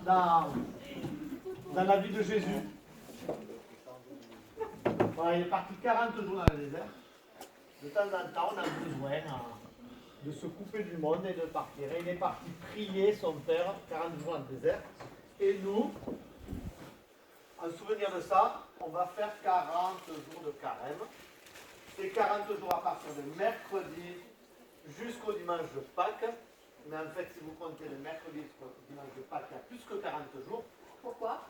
dans la vie de Jésus. Voilà, il est parti 40 jours dans le désert. De temps en temps, on a besoin de se couper du monde et de partir. Et il est parti prier son Père 40 jours dans le désert. Et nous, en souvenir de ça, on va faire 40 jours de carême. C'est 40 jours à partir de mercredi jusqu'au dimanche de Pâques. Mais en fait, si vous comptez le mercredi jusqu'au dimanche de Pâques, il y a plus que 40 jours. Pourquoi?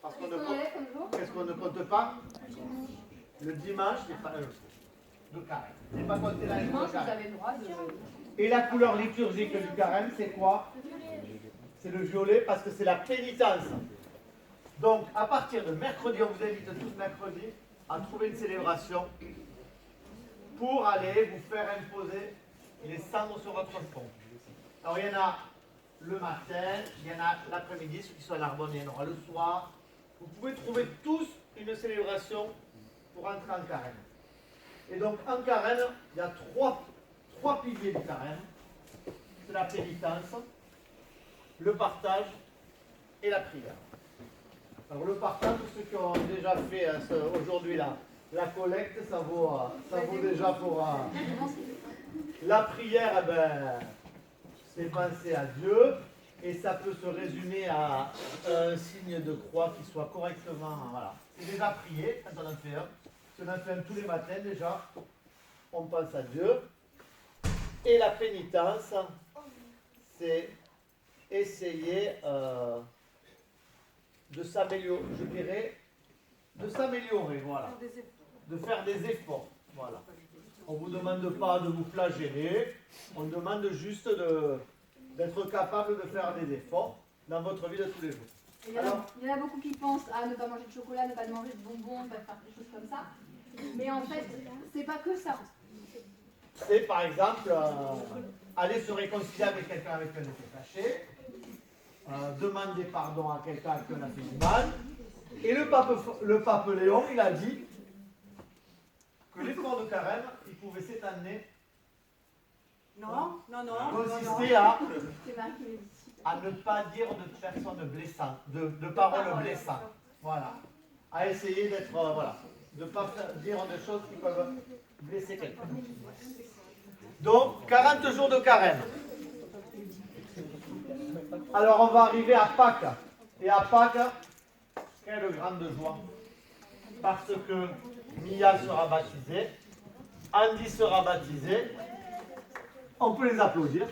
Parce qu'on qu'est-ce qu'on ne compte pas? Le dimanche n'est pas un jour de carême. Il n'est pas compté là. Dimanche, vous avez le droit de... Et la couleur liturgique du carême, c'est quoi? C'est le violet parce que c'est la pénitence. Donc, à partir de mercredi, on vous invite tous mercredi à trouver une célébration pour aller vous faire imposer les cendres sur votre front. Alors, il y en a le matin, il y en a l'après-midi, ceux qui sont à Narbonne, il y en aura le soir. Vous pouvez trouver tous une célébration pour entrer en carême. Et donc, en carême, il y a trois piliers du carême. C'est la pénitence, le partage et la prière. Alors, le partage, ceux qui ont déjà fait aujourd'hui la collecte, ça vaut déjà pour... La prière, eh ben, c'est penser à Dieu. Et ça peut se résumer à un signe de croix qui soit correctement... Voilà. C'est déjà prié quand on en fait un. Si on en fait un tous les matins déjà, on pense à Dieu. Et la pénitence, c'est essayer de s'améliorer, je dirais, de s'améliorer, voilà. De faire des efforts, voilà. On ne vous demande pas de vous flageller, on demande juste d'être capable de faire des efforts dans votre vie de tous les jours. Il y en a beaucoup qui pensent à ne pas manger de chocolat, ne pas manger de bonbons, ne pas faire des choses comme ça. Mais en fait, c'est pas que ça. C'est par exemple aller se réconcilier avec quelqu'un avec qui on était fâché, demander pardon à quelqu'un à qui on a fait du mal. Et le pape Léon, il a dit que l'effort de carême, il pouvait s'étaler. Consistait à ne pas dire de personnes blessantes, de paroles blessantes. Voilà. À essayer d'être, voilà, de ne pas dire des choses qui peuvent blesser quelqu'un. Donc, 40 jours de carême. Alors, on va arriver à Pâques. Et à Pâques, quelle grande joie. Parce que Mia sera baptisée, Andy sera baptisé. On peut les applaudir.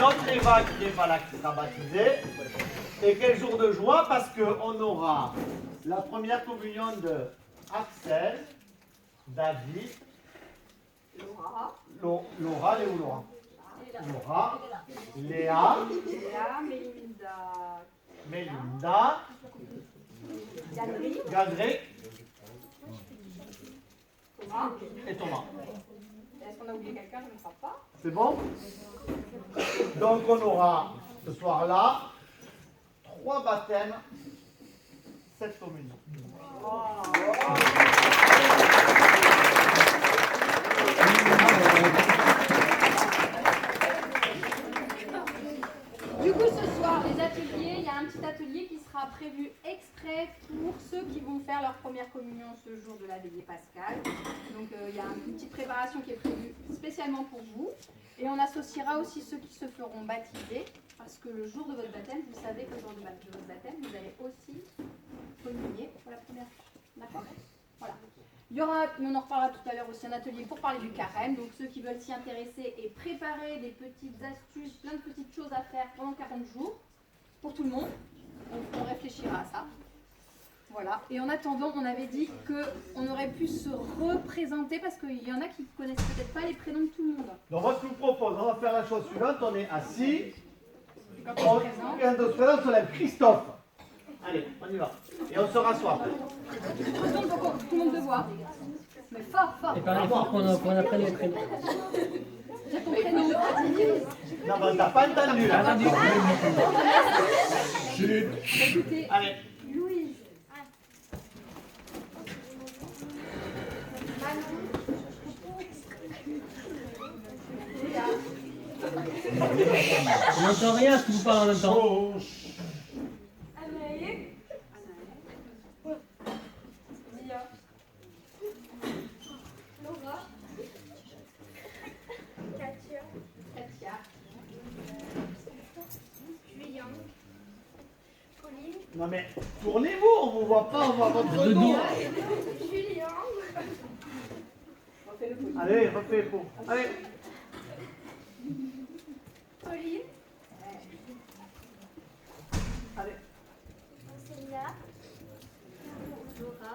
Notre Eva qui n'est pas là, qui sera baptisée. Et quel jour de joie, parce qu'on aura la première communion de Axel, David, Laura, Léa, Mélinda, Gadré et Thomas. Est-ce qu'on a oublié quelqu'un? Je ne crois pas. C'est bon? Donc on aura ce soir-là 3 baptêmes, 7 communions. Du coup, ce soir, les ateliers, il y a un petit atelier qui sera prévu exprès pour ceux qui vont faire leur première communion ce jour de la veillée pascale. Donc, il y a une petite préparation qui est prévue spécialement pour vous. Et on associera aussi ceux qui se feront baptiser, parce que le jour de votre baptême, vous savez que le jour de votre baptême, vous allez aussi communier pour la première fois. D'accord? Voilà. Il y aura, on en reparlera tout à l'heure aussi, un atelier pour parler du carême. Donc ceux qui veulent s'y intéresser et préparer des petites astuces, plein de petites choses à faire pendant 40 jours, pour tout le monde, on réfléchira à ça. Voilà. Et en attendant, on avait dit qu'on aurait pu se représenter parce qu'il y en a qui ne connaissent peut-être pas les prénoms de tout le monde. Donc moi, ce que je vous propose, on va faire la chose suivante. On est assis. Quand on se présente, on se lève Christophe. Allez, on y va. Et on se rassoit. Tout le monde te voit. Mais fort, fort. Et pareil, il faut qu'on apprenne les prénoms. J'ai ton prénom. Non, mais t'as pas entendu là. Écoutez, Allez. Louise. On n'entend rien si vous parlez en même temps. Anaïs. Zia. Laura. Katia. Julien. Pauline. Non mais, tournez-vous, on vous voit pas, on voit votre De nom. dos. Julien. Allez, refais pour. Allez. Pauline. Allez. Célia. Laura.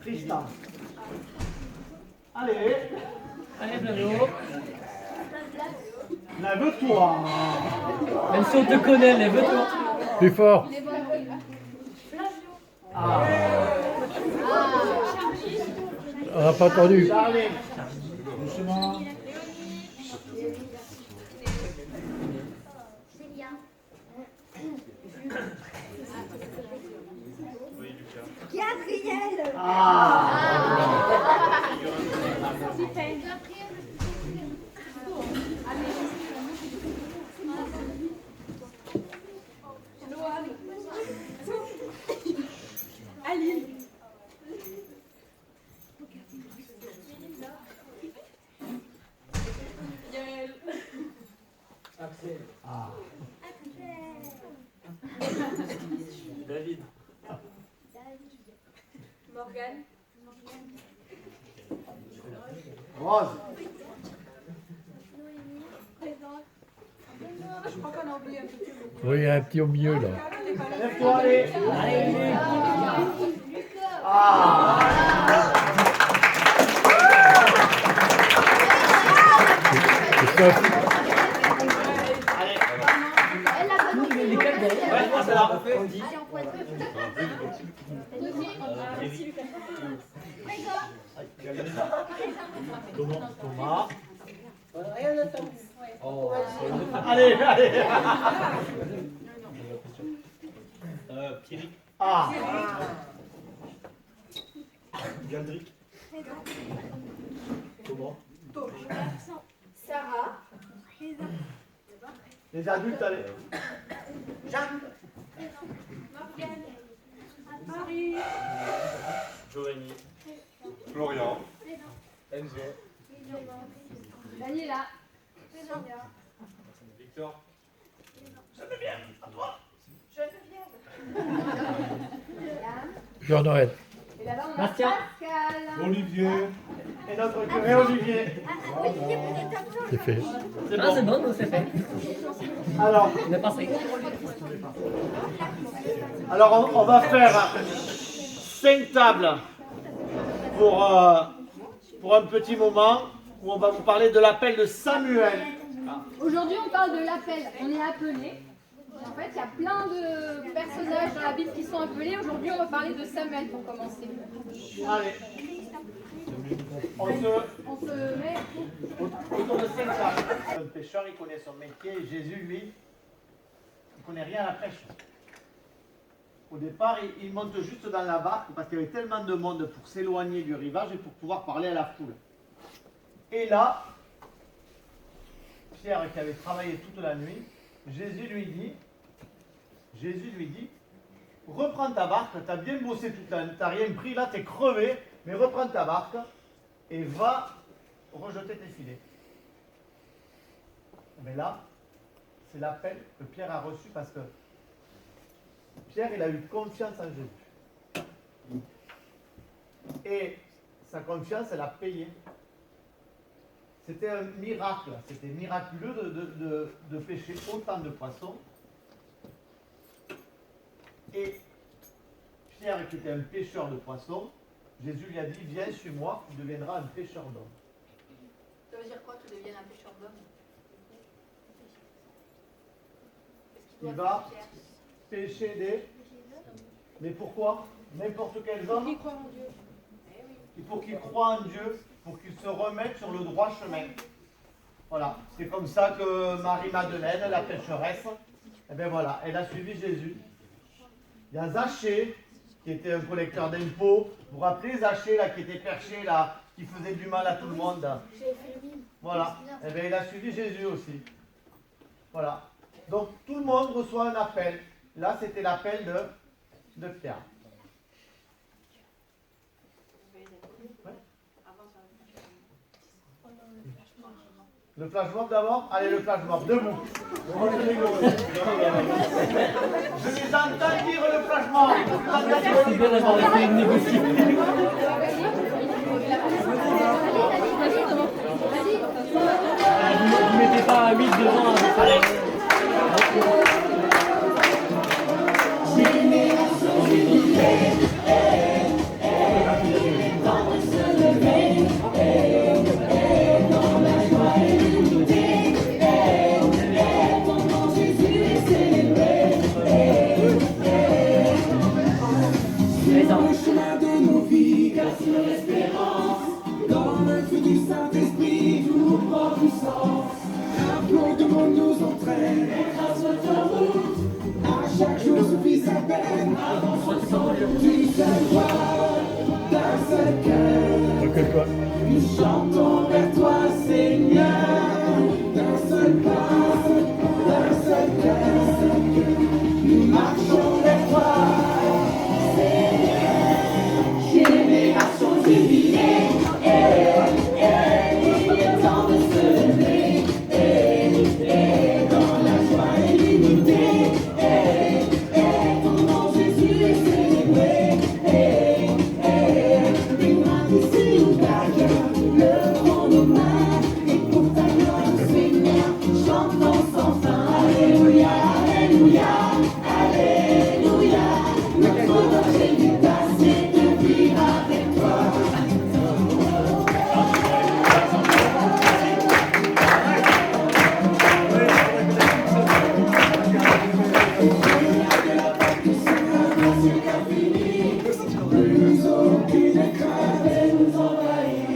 Tristan. Allez. Allez, Flavio. Lève-toi. Même si on te connaît, lève-toi. Plus fort. Flavio. Ah. On n'a pas entendu. Charlie. Doucement. Célia. Gabriel. Ah. Loane. Aline. Yael. Ah. David. Morgane. Rose. Présente. Je crois qu'on a oublié un petit peu. Oui, il y a un petit au milieu là. Lève-toi, allez. Ah. Christophe. Allez. Ouais, ça l'a refait. Thomas. Allez, allez. Pierrick. Ah. Galdric. Comment? Sarah. Les adultes, allez. Morgane. Marie. Giovanni. Florian. Enzo. Daniela. Victor. Jean-Noël. Et là-bas, on a Bastien. Pascal. Olivier. Et notre curé Olivier. C'est fait. C'est Ah, c'est bon. bon, c'est fait. Alors, On est passé. alors on va faire 5 tables pour un petit moment où on va vous parler de l'appel de Samuel. Aujourd'hui, on parle de l'appel. On est appelé. En fait, il y a plein de personnages dans la Bible qui sont appelés. Aujourd'hui, on va parler de Samuel pour commencer. Allez. On se met autour de 5 tables. Un pêcheur, il connaît son métier. Et Jésus, lui, il connaît rien à la pêche. Au départ, il monte juste dans la barque parce qu'il y avait tellement de monde pour s'éloigner du rivage et pour pouvoir parler à la foule. Et là, Pierre, qui avait travaillé toute la nuit, Jésus lui dit, reprends ta barque, tu as bien bossé toute la nuit, tu n'as rien pris, là tu es crevé, mais reprends ta barque et va rejeter tes filets. Mais là, c'est l'appel que Pierre a reçu parce que Pierre, il a eu confiance en Jésus. Et sa confiance, elle a payé. C'était un miracle, c'était miraculeux de pêcher autant de poissons. Et Pierre, qui était un pêcheur de poissons, Jésus lui a dit, viens, suis-moi, tu deviendras un pêcheur d'hommes. Ça veut dire quoi, tu deviens un pêcheur d'hommes? Il va pêcher des... Mais pourquoi? N'importe quel homme. Croire en Dieu. Il faut qu'il croie en Dieu, pour qu'il se remette sur le droit chemin. Voilà, c'est comme ça que Marie-Madeleine, la pécheresse, eh bien voilà, elle a suivi Jésus. Il y a Zachée, qui était un collecteur d'impôts. Vous vous rappelez Zachée, là, qui était perché là, qui faisait du mal à tout le monde. Voilà. Et bien il a suivi Jésus aussi. Voilà. Donc tout le monde reçoit un appel. Là, c'était l'appel de Pierre. Ouais. Le flash mob d'abord? Allez, le flash mob, debout. Je les entends dire le flash mob. C'est bien d'avoir essayé de négocier. Vous mettez pas à 8 devant, ça Recule-toi. Nous chantons vers toi, Seigneur, d'un seul pas, d'un seul cœur. Nous marchons vers toi, Seigneur, génération jubilée. Il est temps de se lever, dans la joie et l'unité. Ton nom Jésus est célébré. Ici ou d'ailleurs, levons nos mains et pour ta gloire, Seigneur, chantons sans fin. Alléluia, Alléluia, Alléluia. Notre danger du passé de vivre avec toi. Plus aucune crainte nous envahit.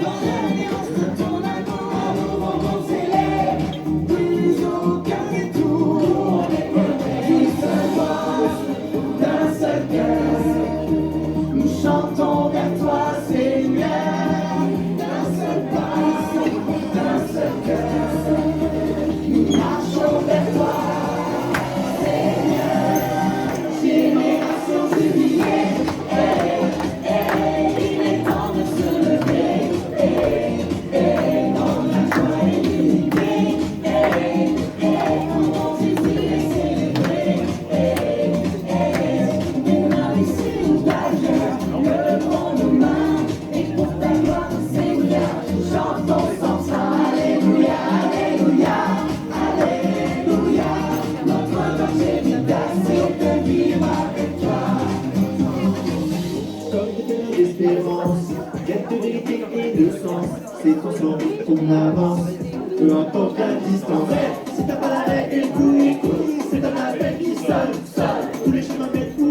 Dans l'alliance de ton amour, nous vont s'élève. Plus aucun détour. D'une seule voix, d'un seul cœur. Nous chantons vers toi, Seigneur. D'un seul pas, d'un seul cœur. Nous marchons vers toi, Seigneur. Génération jubilée. Il est temps de se lever, dans la joie et l'unité. Ton nom Jésus est célébré. On a ici ou d'ailleurs, levons nos mains et pour ta gloire, Seigneur, chantons sans fin. Alléluia, Alléluia, Alléluia. Notre longévité, c'est de vivre avec toi. Comme de l'espérance, quête de vérité et de sens, c'est ton sens qu'on avance, peu importe la distance. Si t'as pas l'arrêt et le coup, écoute, c'est un appel qui sonne, sonne. Tous les chemins mènent où?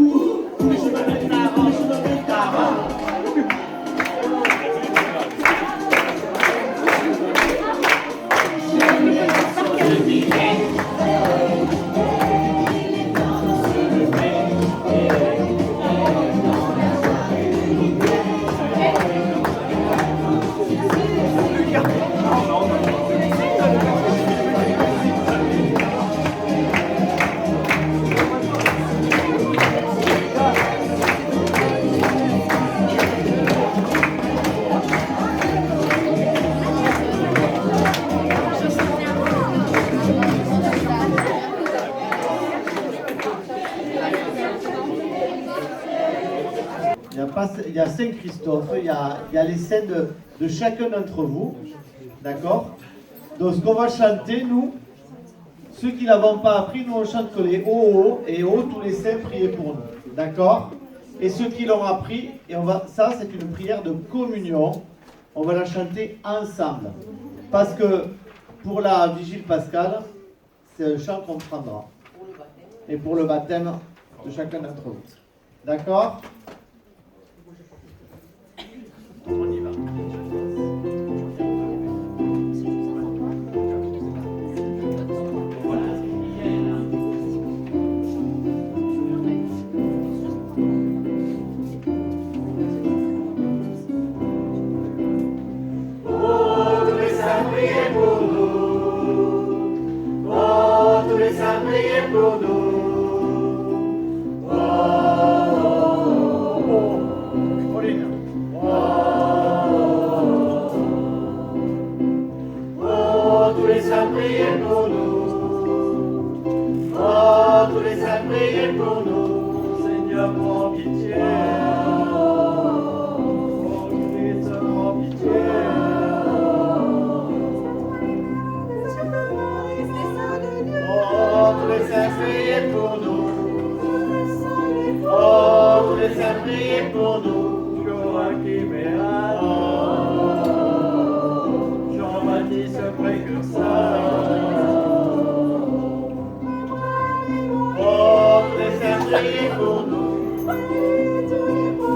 Tous les chemins mènent à Rome, les chemins mènent à Rome. Génération jubilée. Il est temps de se lever, dans la joie et l'unité. Il y a Saint-Christophe, il y a les saints de chacun d'entre vous. D'accord? Donc ce qu'on va chanter, nous, ceux qui ne l'avons pas appris, nous on chante que les oh et oh, tous les saints priez pour nous. D'accord? Et ceux qui l'ont appris, ça c'est une prière de communion, on va la chanter ensemble. Parce que pour la vigile pascale, c'est un chant qu'on prendra. Et pour le baptême de chacun d'entre vous. D'accord? On y va. les saints, priez pour nous. Oh, tous les saints, priez pour nous. Seigneur, prends pitié. Oh, Christ, prends pitié. Oh, tous les saints, priez pour nous. Oh, tous les saints, priez pour nous. Joachim et Anne. Jean-Baptiste, précurseur. Oh, tous les saints, priez pour nous.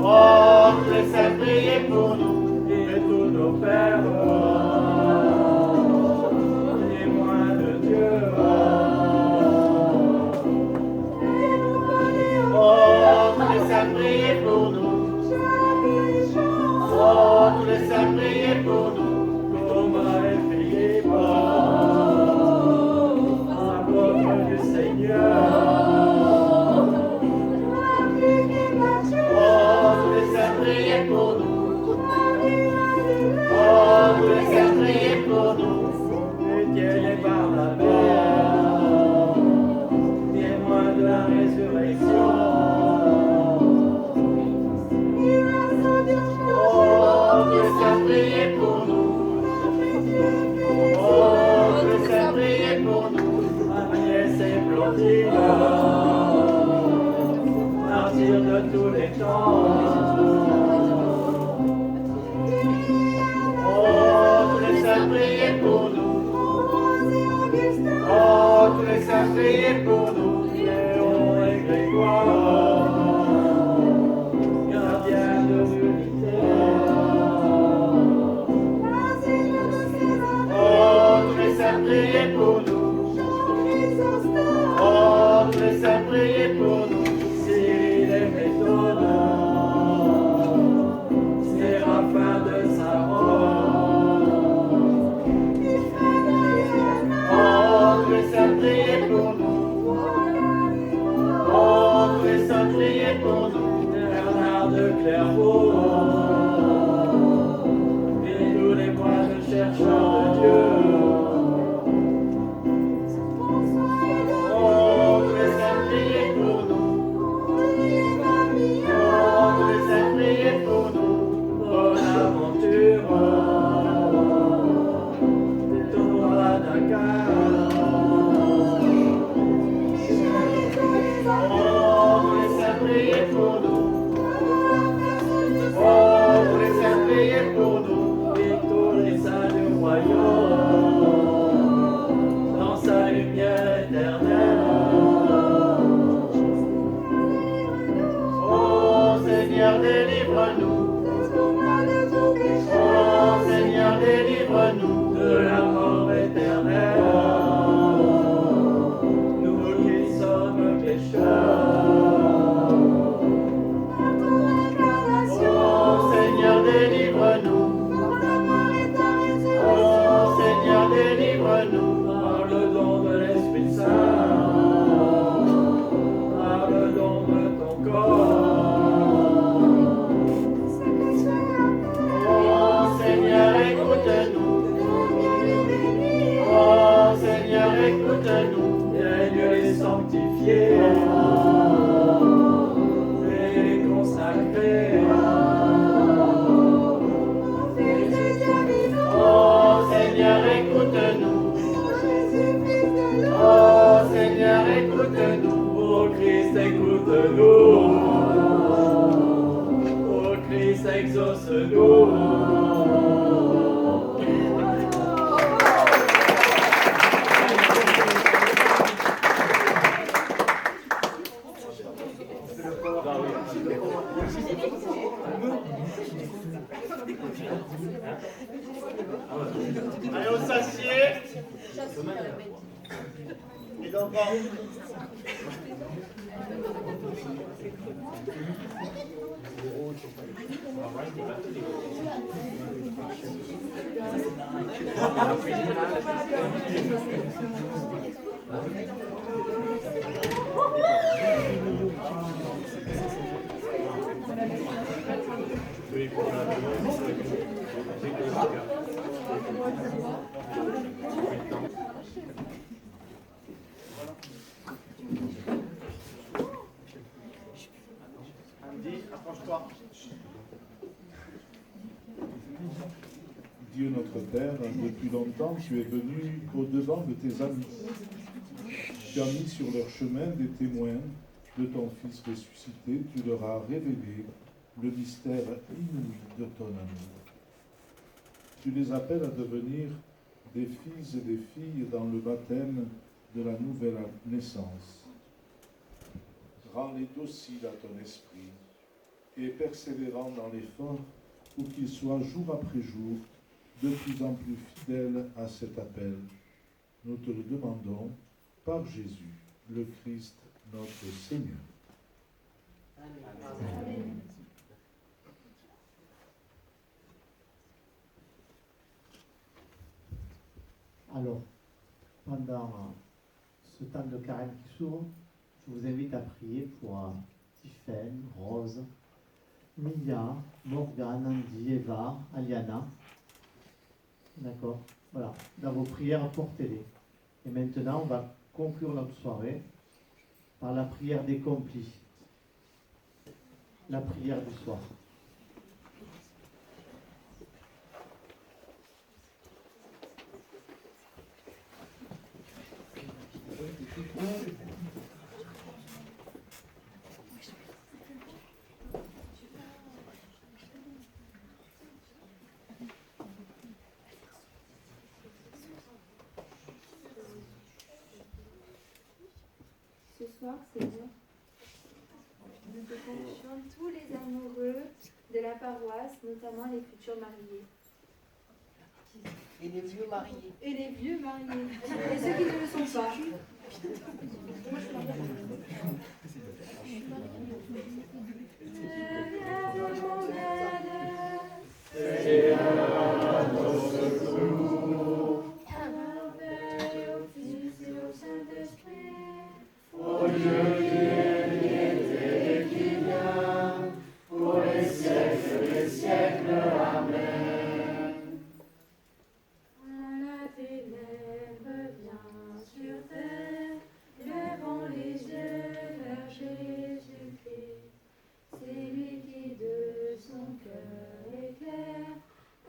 Oh, tous les saints, priez pour nous. Et tous nos pères. Témoins de Dieu. Oh, tous les saints, priez pour nous. Oh, tous les saints, priez pour nous. Thomas et Philippe, apôtres du Seigneur. Oh, tous les saints, priez pour nous. Oh, tous les saints, priez pour nous. Étienne et Barnabé, témoins de la résurrection. Oh, tous les saints, priez pour nous. Oh, tous les saints, priez pour nous. Agnès et Blondine, martyrs de tous les temps. Oh, tous les saints, priez pour nous. Oh, tous les saints, priez pour nous. Léon et Grégoire, gardiens de l'unité. Oh, tous les saints, priez pour nous. Oh, tous les saints, priez pour nous. Cyril et Méthode, Séraphin de Saron. Oh, tous les saints, priez pour nous. Oh, tous les saints, priez pour nous. Bernard de Clairvaux et tous les moines chercheurs de Dieu. Oh, tous les saints, priez pour nous. Oh, tous les saints, priez pour nous. Bonaventure, Thomas Dakar. Oh, tous les saints, priez pour nous. Oh, tous les saints, priez pour nous. Et tous les saints du royaume, dans sa lumière éternelle. Oh, Seigneur, délivre-nous. Oh, Seigneur, délivre-nous de la mort éternelle. Nous qui sommes pécheurs. Oh, Seigneur, délivre-nous. Oh, Seigneur, délivre-nous par le don de l'Esprit Saint, par le don de ton corps. Oh, Seigneur, écoute-nous. Oh, Seigneur, écoute-nous. Viens les sanctifier et les consacrer. Oh, Seigneur, écoute-nous. Oh, Seigneur, écoute-nous. Oh, Christ, écoute-nous. Oh, Christ, exauce-nous. Allez, on s'assied. Et donc, Dieu notre Père, depuis longtemps tu es venu au-devant de tes amis. Tu as mis sur leur chemin des témoins de ton Fils ressuscité, tu leur as révélé le mystère inouï de ton amour. Tu les appelles à devenir des fils et des filles dans le baptême de la nouvelle naissance. Rends-les dociles à ton esprit et persévérants dans l'effort pour qu'ils soient jour après jour de plus en plus fidèles à cet appel. Nous te le demandons par Jésus, le Christ, notre Seigneur. Amen. Alors, pendant ce temps de carême qui s'ouvre, je vous invite à prier pour Tiffaine, Rose, Mia, Morgane, Andy, Eva, Aliana. D'accord? Voilà. Dans vos prières, portez-les. Et maintenant, on va conclure notre soirée par la prière des complices. La prière du soir. Ce soir, Seigneur, nous te confions tous les amoureux de la paroisse, notamment les futurs mariés. Et les vieux mariés. Et les vieux mariés. Et ceux qui ne le sont pas. Ô Dieu qui est, qui était et qui vient, pour les siècles des siècles. Amen. La ténèbre vient sur terre, levons les yeux vers Jésus-Christ. C'est lui qui de son cœur éclaire,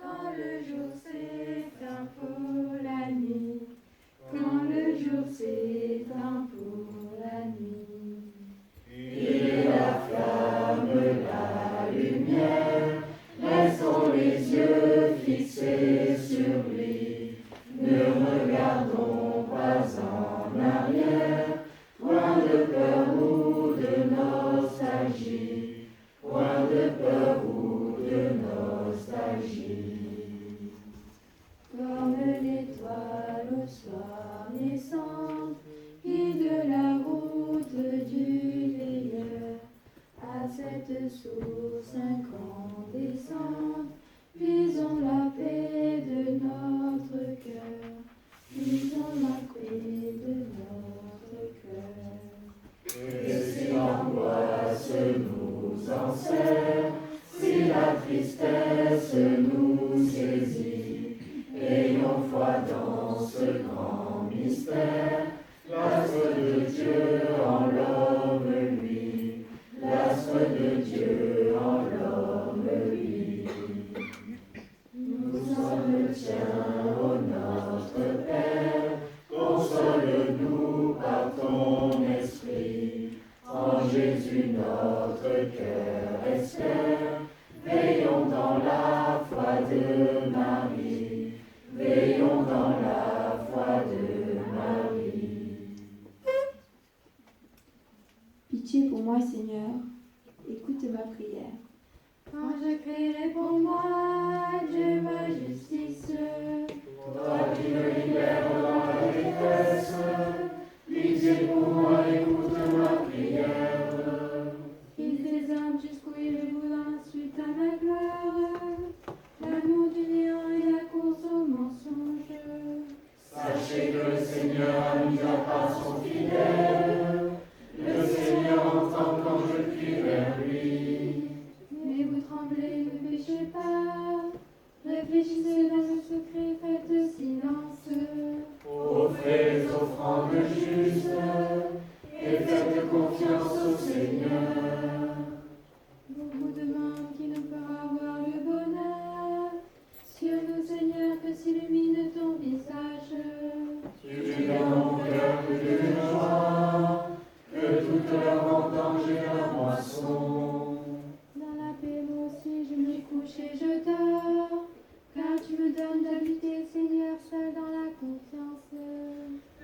quand le jour s'éteint pour la nuit. Quand le jour s'éteint pour la nuit. Il est la flamme, la lumière, laissons les yeux fixés sur lui. Ne regardons pas en arrière, point de peur ou de nostalgie, point de peur ou de nostalgie. Comme l'étoile au soir naissante, qui de la route du veilleur à cette source incandescente, puisons la paix de notre cœur, puisons la paix de notre cœur. Et si l'angoisse nous enserre, si la tristesse nous saisit, ayons foi dans ce grand mystère, l'astre de Dieu en l'homme lui, l'astre de Dieu en l'homme lui. Nous sommes le tien, ô notre Père, console-nous par ton esprit, en Jésus notre cœur espère, veillons dans la foi de Marie. Veillons dans la foi de Marie. Pitié pour moi, Seigneur, écoute ma prière. Quand je crierai pour moi, Dieu ma justice, Toi qui me libères dans la détresse, pitié pour moi, écoute ma prière. il désorme jusqu'où il voudra suite à ma gloire, l'amour du néant et la course au mensonge. Sachez que le Seigneur a mis à part son fidèle, le Seigneur entend quand je crie vers lui. Mais vous tremblez, ne péchez pas, réfléchissez dans le secret, faites silence. Offrez les offrandes justes et faites confiance au Seigneur. Beaucoup demandent qui nous fera voir le bonheur. Sur nous, Seigneur. Seigneur, que s'illumine ton visage. Tu dans mon cœur que de joie, que toute leur vendange et leur moisson. Dans la paix, moi aussi, je me couche et je dors, car tu me donnes d'habiter, Seigneur, seul dans la confiance.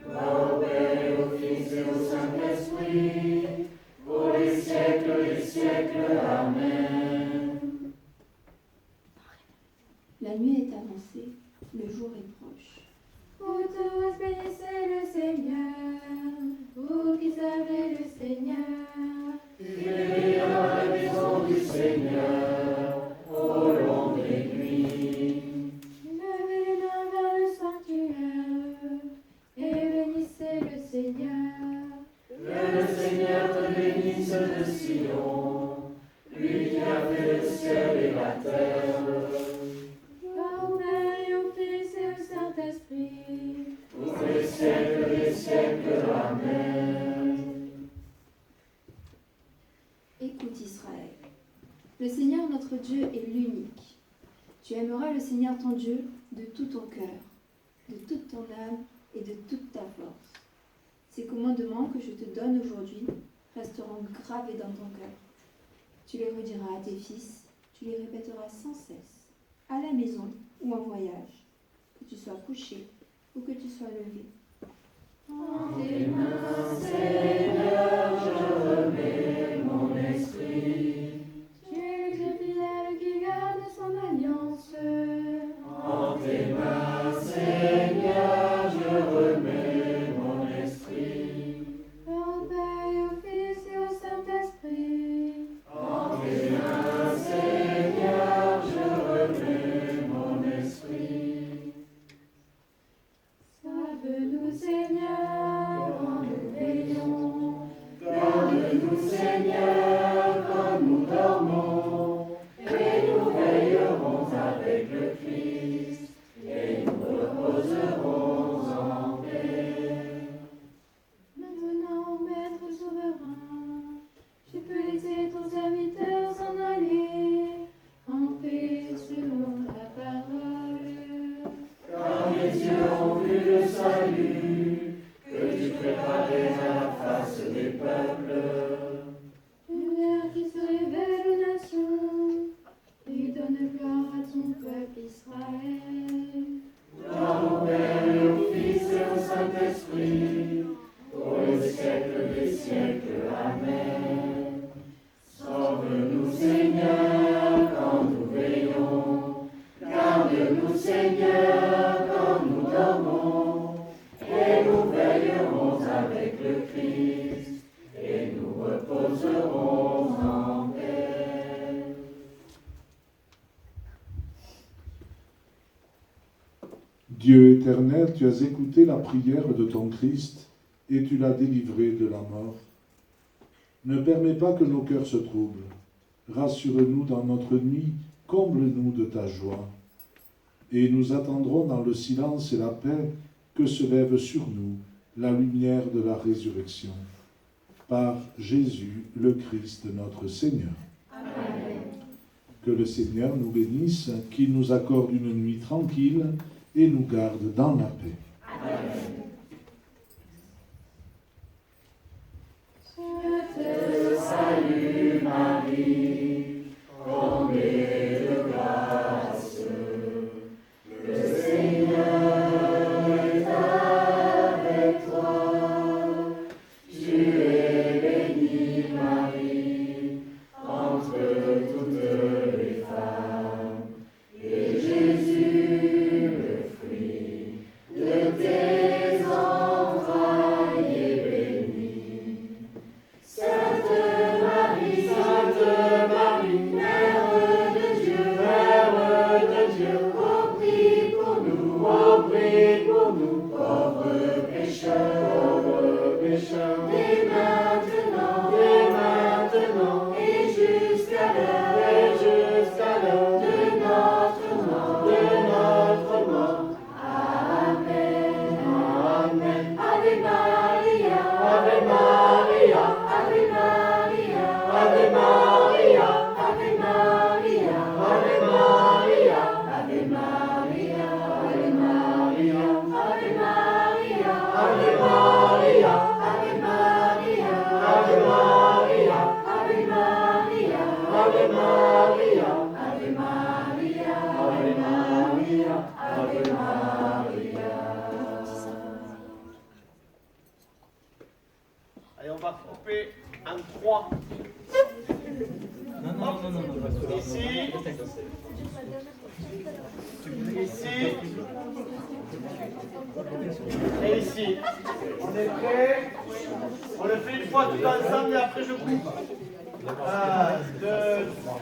Gloire au Père et au Fils et au Saint-Esprit, pour les siècles des siècles. Amen. La nuit est avancée, le jour est proche. Vous tous bénissez le Seigneur, vous qui servez le Seigneur. Veillez dans la maison du Seigneur, au long des nuits. Levez les mains vers le sanctuaire, et bénissez le Seigneur. Que le Seigneur te bénisse de Sion, lui qui a fait le ciel et la terre. Gloire au Père et au Fils et au Saint-Esprit, Pour les siècles des siècles. Amen. Écoute Israël, le Seigneur notre Dieu est l'unique. Tu aimeras le Seigneur ton Dieu de tout ton cœur, de toute ton âme et de toute ta force. Ces commandements que je te donne aujourd'hui resteront gravés dans ton cœur. Tu les rediras à tes fils, tu les répéteras sans cesse, à la maison ou en voyage, que tu sois couché ou que tu sois levé. En tes mains, Seigneur, je remets mon esprit. tu es le Dieu fidèle qui garde son alliance. En tes mains, Seigneur, je remets mon esprit. Au Père et au Fils et au Saint-Esprit. En tes mains, Seigneur, je remets mon esprit. Sauve-nous, Seigneur, quand nous veillons. Garde-nous, Seigneur, quand nous dormons, et nous veillerons avec le Christ, et nous reposerons en paix. Maintenant, Maître souverain, tu peux laisser ton serviteur s'en aller en paix selon la parole. Car mes yeux ont vu le salut que tu préparais à la face des peuples. Lumière qui se révèle aux nations et donne gloire à ton peuple Israël. Gloire au Père et au Fils et au Saint-Esprit, pour les siècles des siècles. Amen. Sauve-nous, Seigneur, quand nous veillons. Garde-nous, Seigneur, quand nous dormons. Et nous veillerons avec le Christ, et nous reposerons en paix. Dieu éternel, tu as écouté la prière de ton Christ et tu l'as délivré de la mort. Ne permets pas que nos cœurs se troublent. Rassure-nous dans notre nuit, comble-nous de ta joie. Et nous attendrons dans le silence et la paix que se lève sur nous la lumière de la résurrection. Par Jésus, le Christ, notre Seigneur. Amen. Que le Seigneur nous bénisse, qu'il nous accorde une nuit tranquille et nous garde dans la paix. Amen. Je te Salue Marie, comblée de grâce, le Seigneur est avec toi. Tu es bénie Marie, entre toutes les femmes, et Jésus, le fruit de Allez, on va couper en 3. Ici. Ici. Et ici. On est prêt? On le fait une fois tout ensemble et après je coupe. 1, 2, 3.